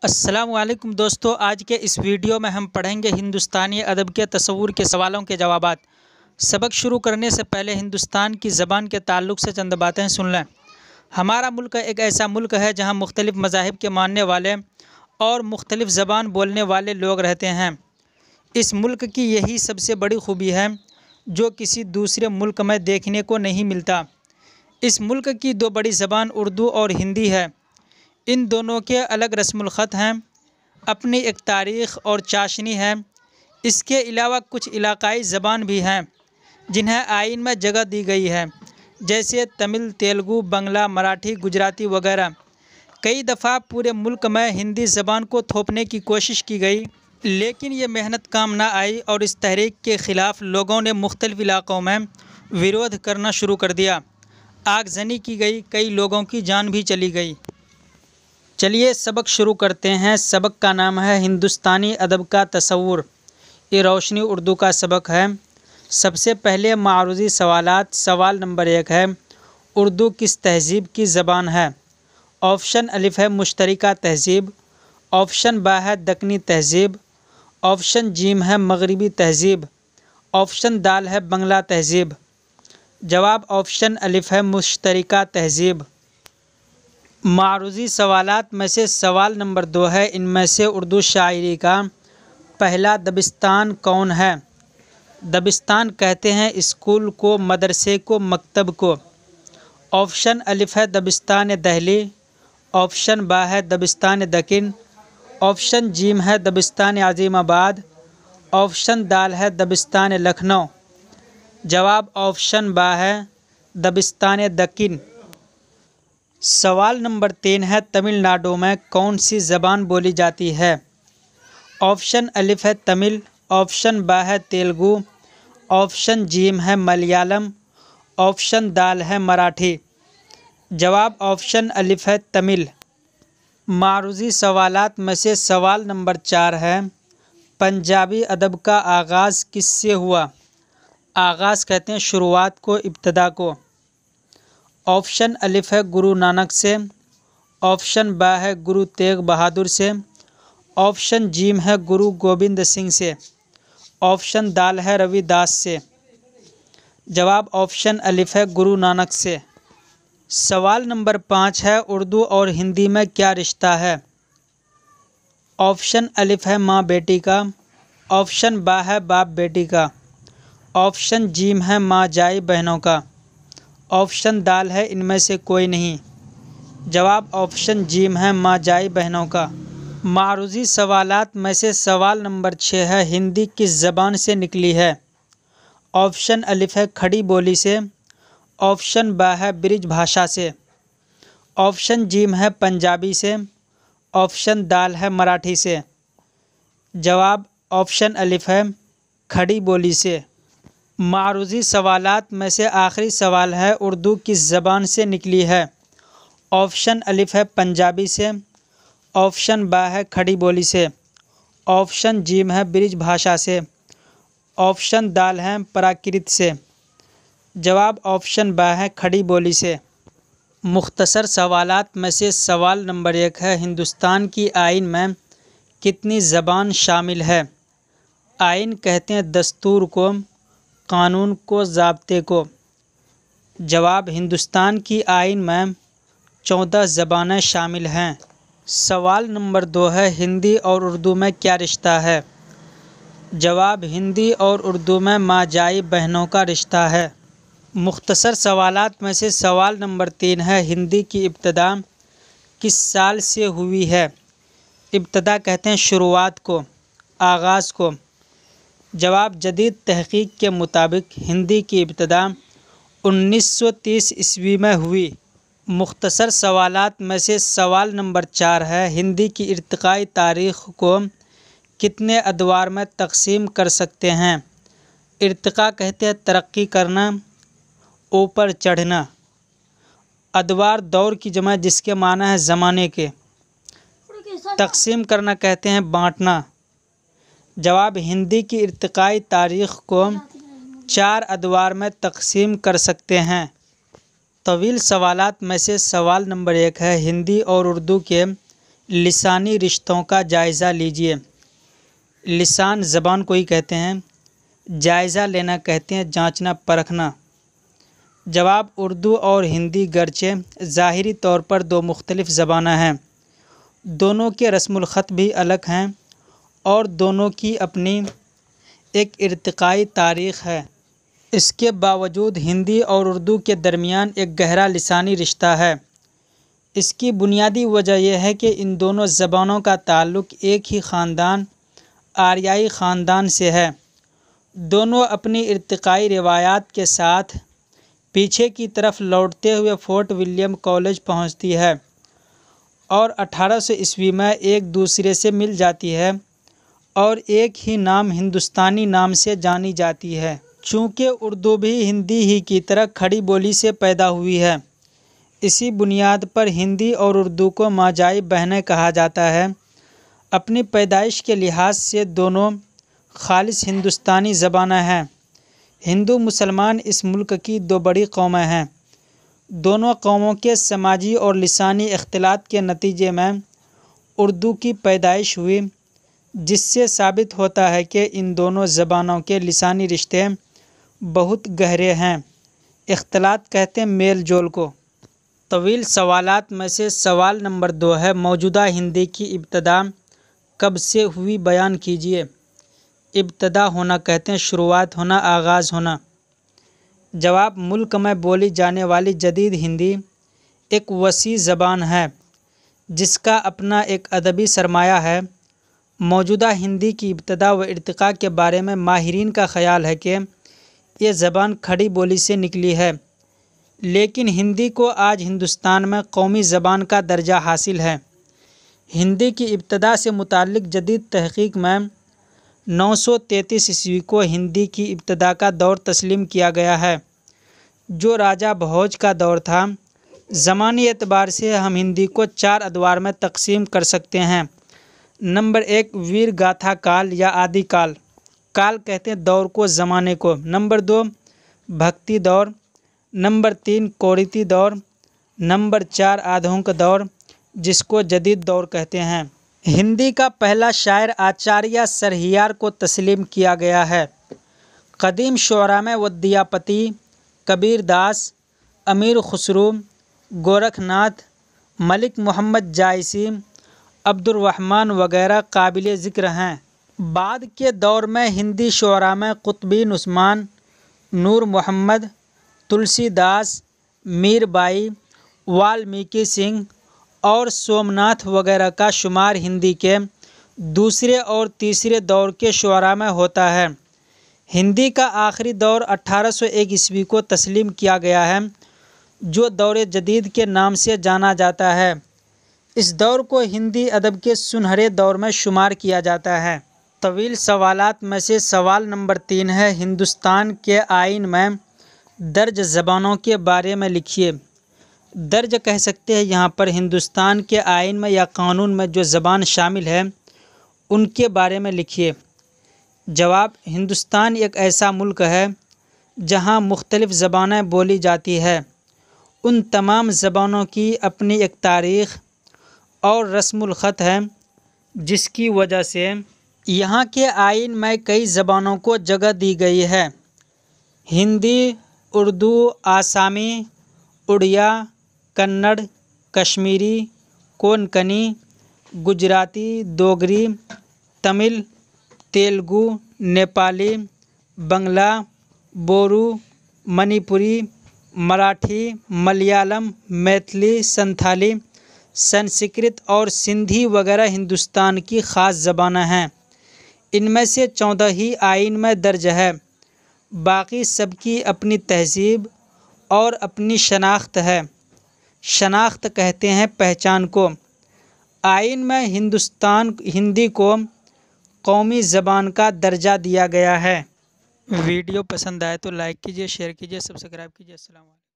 السلام علیکم دوستو، آج کے اس ویڈیو میں ہم پڑھیں گے ہندوستانی ادب کے تصور کے سوالوں کے جوابات۔ سبق شروع کرنے سے پہلے ہندوستان کی زبان کے تعلق سے چند باتیں سن لیں۔ ہمارا ملک ایک ایسا ملک ہے جہاں مختلف مذاہب کے ماننے والے اور مختلف زبان بولنے والے لوگ رہتے ہیں۔ اس ملک کی یہی سب سے بڑی خوبی ہے جو کسی دوسرے ملک میں دیکھنے کو نہیں ملتا۔ اس ملک کی دو بڑی زبان اردو اور ہندی ہے۔ ان دونوں کے الگ رسم الخط ہیں، اپنی ایک تاریخ اور چاشنی ہے۔ اس کے علاوہ کچھ علاقائی زبان بھی ہیں جنہیں آئین میں جگہ دی گئی ہے، جیسے تمل، تیلگو، بنگلہ، مراٹھی، گجراتی وغیرہ۔ کئی دفعہ پورے ملک میں ہندی زبان کو تھوپنے کی کوشش کی گئی، لیکن یہ محنت کام نہ آئی اور اس تحریک کے خلاف لوگوں نے مختلف علاقوں میں ویرودھ کرنا شروع کر دیا۔ آگزنی کی گئی، کئی لوگوں کی جان بھی چلی گئی۔ چلیے سبق شروع کرتے ہیں۔ سبق کا نام ہے ہندوستانی ادب کا تصور۔ یہ روشنی اردو کا سبق ہے۔ سب سے پہلے معروضی سوالات۔ سوال نمبر 1 ہے، اردو کس تہذیب کی زبان ہے؟ آپشن الف ہے مشترکہ تہذیب، آپشن با ہے دکنی تہذیب، آپشن جیم ہے مغربی تہذیب، آپشن دال ہے بنگلہ تہذیب۔ جواب آپشن الف ہے مشترکہ تہذیب۔ معروضی سوالات میں سے سوال نمبر 2 ہے، ان میں سے اردو شاعری کا پہلا دبستان کون ہے؟ دبستان کہتے ہیں اسکول کو، مدرسے کو، مکتب کو۔ آپشن الف ہے دبستان دہلی، آپشن با ہے دبستان دکن، آپشن جیم ہے دبستان عظیم آباد، آپشن دال ہے دبستان لکھنؤ۔ جواب آپشن با ہے دبستان دکن۔ سوال نمبر 3 ہے، تمل ناڈو میں کون سی زبان بولی جاتی ہے؟ آپشن الف ہے تمل، آپشن با ہے تیلگو، آپشن جیم ہے ملیالم، آپشن دال ہے مراٹھی۔ جواب آپشن الف ہے تمل۔ معروضی سوالات میں سے سوال نمبر 4 ہے، پنجابی ادب کا آغاز کس سے ہوا؟ آغاز کہتے ہیں شروعات کو، ابتدا کو۔ آپشن الف ہے گرو نانک سے، آپشن با ہے گرو تیغ بہادر سے، آپشن جیم ہے گرو گوبند سنگھ سے، آپشن دال ہے روی داس سے۔ جواب آپشن الف ہے گرو نانک سے۔ سوال نمبر 5 ہے، اردو اور ہندی میں کیا رشتہ ہے؟ آپشن الف ہے ماں بیٹی کا، آپشن با ہے باپ بیٹی کا، آپشن جیم ہے ماں جائی بہنوں کا، آپشن دال ہے ان میں سے کوئی نہیں۔ جواب آپشن جیم ہے ماں جائی بہنوں کا۔ معروضی سوالات میں سے سوال نمبر 6 ہے، ہندی کس زبان سے نکلی ہے؟ آپشن الف ہے کھڑی بولی سے، آپشن با ہے برج بھاشا سے، آپشن جیم ہے پنجابی سے، آپشن دال ہے مراٹھی سے۔ جواب آپشن الف ہے کھڑی بولی سے۔ معروضی سوالات میں سے آخری سوال ہے، اردو کس زبان سے نکلی ہے؟ آپشن الف ہے پنجابی سے، آپشن با ہے کھڑی بولی سے، آپشن جیم ہے برج بھاشا سے، آپشن دال ہے پراکرت سے۔ جواب آپشن با ہے کھڑی بولی سے۔ مختصر سوالات میں سے سوال نمبر 1 ہے، ہندوستان کی آئین میں کتنی زبان شامل ہے؟ آئین کہتے ہیں دستور کو، قانون کو، ضابطے کو۔ جواب ہندوستان کی آئین میں 14 زبانیں شامل ہیں۔ سوال نمبر 2 ہے، ہندی اور اردو میں کیا رشتہ ہے؟ جواب ہندی اور اردو میں ماں جائی بہنوں کا رشتہ ہے۔ مختصر سوالات میں سے سوال نمبر 3 ہے، ہندی کی ابتدا کس سال سے ہوئی ہے؟ ابتدا کہتے ہیں شروعات کو، آغاز کو۔ جواب جدید تحقیق کے مطابق ہندی کی ابتدا 1930 عیسوی میں ہوئی۔ مختصر سوالات میں سے سوال نمبر 4 ہے، ہندی کی ارتقائی تاریخ کو کتنے ادوار میں تقسیم کر سکتے ہیں؟ ارتقاء کہتے ہیں ترقی کرنا، اوپر چڑھنا۔ ادوار دور کی جمع جس کے معنی ہے زمانے کے۔ تقسیم کرنا کہتے ہیں بانٹنا۔ جواب ہندی کی ارتقائی تاریخ کو 4 ادوار میں تقسیم کر سکتے ہیں۔ طویل سوالات میں سے سوال نمبر 1 ہے، ہندی اور اردو کے لسانی رشتوں کا جائزہ لیجیے۔ لسان زبان کو ہی کہتے ہیں، جائزہ لینا کہتے ہیں جانچنا پرکھنا۔ جواب: اردو اور ہندی گرچہ ظاہری طور پر دو مختلف زبانیں ہیں، دونوں کے رسم الخط بھی الگ ہیں اور دونوں کی اپنی ایک ارتقائی تاریخ ہے۔ اس کے باوجود ہندی اور اردو کے درمیان ایک گہرا لسانی رشتہ ہے۔ اس کی بنیادی وجہ یہ ہے کہ ان دونوں زبانوں کا تعلق ایک ہی خاندان آریائی خاندان سے ہے۔ دونوں اپنی ارتقائی روایات کے ساتھ پیچھے کی طرف لوٹتے ہوئے فورٹ ولیم کالج پہنچتی ہے اور 1800 عیسوی میں ایک دوسرے سے مل جاتی ہے اور ایک ہی نام ہندوستانی نام سے جانی جاتی ہے۔ چونکہ اردو بھی ہندی ہی کی طرح کھڑی بولی سے پیدا ہوئی ہے، اسی بنیاد پر ہندی اور اردو کو ماجائی بہنیں کہا جاتا ہے۔ اپنی پیدائش کے لحاظ سے دونوں خالص ہندوستانی زبانیں ہیں۔ ہندو مسلمان اس ملک کی دو بڑی قومیں ہیں۔ دونوں قوموں کے سماجی اور لسانی اختلاط کے نتیجے میں اردو کی پیدائش ہوئی، جس سے ثابت ہوتا ہے کہ ان دونوں زبانوں کے لسانی رشتے بہت گہرے ہیں۔ اختلاط کہتے ہیں میل جول کو۔ طویل سوالات میں سے سوال نمبر 2 ہے، موجودہ ہندی کی ابتدا کب سے ہوئی بیان کیجیے۔ ابتدا ہونا کہتے ہیں شروعات ہونا، آغاز ہونا۔ جواب: ملک میں بولی جانے والی جدید ہندی ایک وسیع زبان ہے جس کا اپنا ایک ادبی سرمایہ ہے۔ موجودہ ہندی کی ابتدا و ارتقاء کے بارے میں ماہرین کا خیال ہے کہ یہ زبان کھڑی بولی سے نکلی ہے، لیکن ہندی کو آج ہندوستان میں قومی زبان کا درجہ حاصل ہے۔ ہندی کی ابتدا سے متعلق جدید تحقیق میں 933 عیسوی کو ہندی کی ابتدا کا دور تسلیم کیا گیا ہے، جو راجہ بھوج کا دور تھا۔ زمانی اعتبار سے ہم ہندی کو 4 ادوار میں تقسیم کر سکتے ہیں۔ نمبر 1، ویر گاتھا کال یا آدی کال۔ کال کہتے ہیں دور کو، زمانے کو۔ نمبر 2، بھکتی دور۔ نمبر 3، کوریتی دور۔ نمبر 4، آدھونک دور، جس کو جدید دور کہتے ہیں۔ ہندی کا پہلا شاعر آچاریہ سرہیار کو تسلیم کیا گیا ہے۔ قدیم شعراء میں ودیاپتی، کبیر داس، امیر خسرو، گورکھ ناتھ، ملک محمد جائسی، عبد الرحمن وغیرہ قابل ذکر ہیں۔ بعد کے دور میں ہندی شعراء میں قطبین عثمان، نور محمد، تلسی داس، میر بائی، والمیکی سنگھ اور سومناتھ وغیرہ کا شمار ہندی کے دوسرے اور تیسرے دور کے شعراء میں ہوتا ہے۔ ہندی کا آخری دور 1801 عیسوی کو تسلیم کیا گیا ہے، جو دور جدید کے نام سے جانا جاتا ہے۔ اس دور کو ہندی ادب کے سنہرے دور میں شمار کیا جاتا ہے۔ طویل سوالات میں سے سوال نمبر 3 ہے، ہندوستان کے آئین میں درج زبانوں کے بارے میں لکھیے۔ درج کہہ سکتے ہیں یہاں پر ہندوستان کے آئین میں یا قانون میں جو زبان شامل ہے ان کے بارے میں لکھیے۔ جواب: ہندوستان ایک ایسا ملک ہے جہاں مختلف زبانیں بولی جاتی ہے۔ ان تمام زبانوں کی اپنی ایک تاریخ اور رسم الخط ہے، جس کی وجہ سے یہاں کے آئین میں کئی زبانوں کو جگہ دی گئی ہے۔ ہندی، اردو، آسامی، اڑیا، کنڑ، کشمیری، کونکنی، گجراتی، دوگری، تمل، تیلگو، نیپالی، بنگلہ، بورو، منی پوری، مراٹھی، ملیالم، میتھلی، سنتھالی، سنسکرت اور سندھی وغیرہ ہندوستان کی خاص زبانیں ہیں۔ ان میں سے 14 ہی آئین میں درج ہے، باقی سب کی اپنی تہذیب اور اپنی شناخت ہے۔ شناخت کہتے ہیں پہچان کو۔ آئین میں ہندی کو قومی زبان کا درجہ دیا گیا ہے۔ ویڈیو پسند آئے تو لائک کیجیے، شیئر کیجیے، سبسکرائب کیجیے۔ السلام علیکم۔